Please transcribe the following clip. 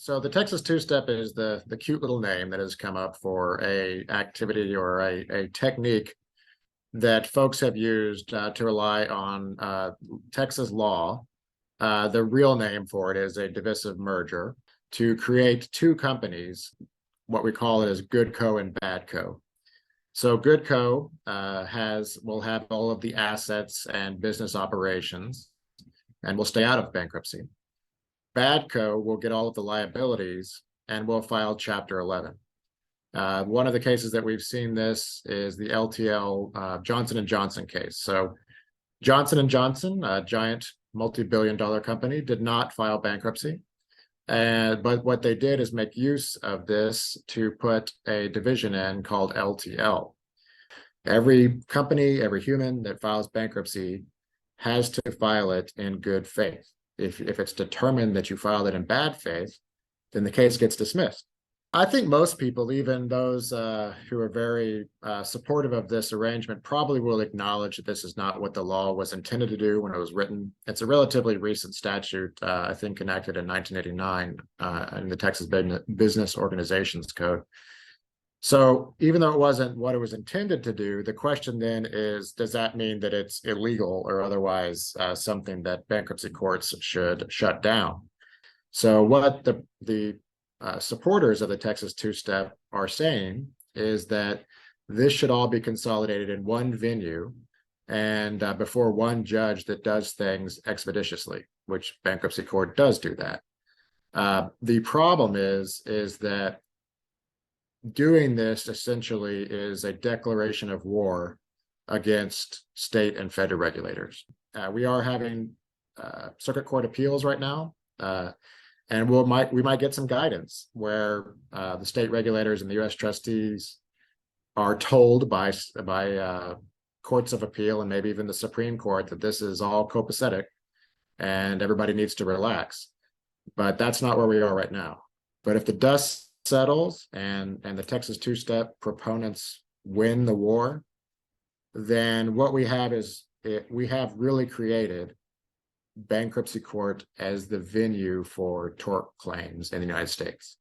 So the Texas two-step is the cute little name that has come up for a activity or a technique that folks have used to rely on Texas law. The real name for it is a divisive merger to create two companies. What we call it is good co and bad co. So good co will have all of the assets and business operations and will stay out of bankruptcy. Bad co will get all of the liabilities and will file Chapter 11. One of the cases that we've seen this is the LTL Johnson & Johnson case. So Johnson & Johnson, a giant multi-billion-dollar company, did not file bankruptcy. But what they did is make use of this to put a division in called LTL. Every company, every human that files bankruptcy has to file it in good faith. If it's determined that you filed it in bad faith, then the case gets dismissed. I think most people, even those who are very supportive of this arrangement, probably will acknowledge that this is not what the law was intended to do when it was written. It's a relatively recent statute, I think enacted in 1989 in the Texas Business Organizations Code. So even though it wasn't what it was intended to do, the question then is, does that mean that it's illegal or otherwise something that bankruptcy courts should shut down? So what the supporters of the Texas two-step are saying is that this should all be consolidated in one venue and before one judge that does things expeditiously, which bankruptcy court does do that. The problem is that doing this essentially is a declaration of war against state and federal regulators. We are having circuit court appeals right now. And we might get some guidance where the state regulators and the U.S. trustees are told by courts of appeal and maybe even the Supreme Court that this is all copacetic and everybody needs to relax. But that's not where we are right now. But if the dust settles and the Texas two-step proponents win the war, then what we have is we have really created bankruptcy court as the venue for tort claims in the United States.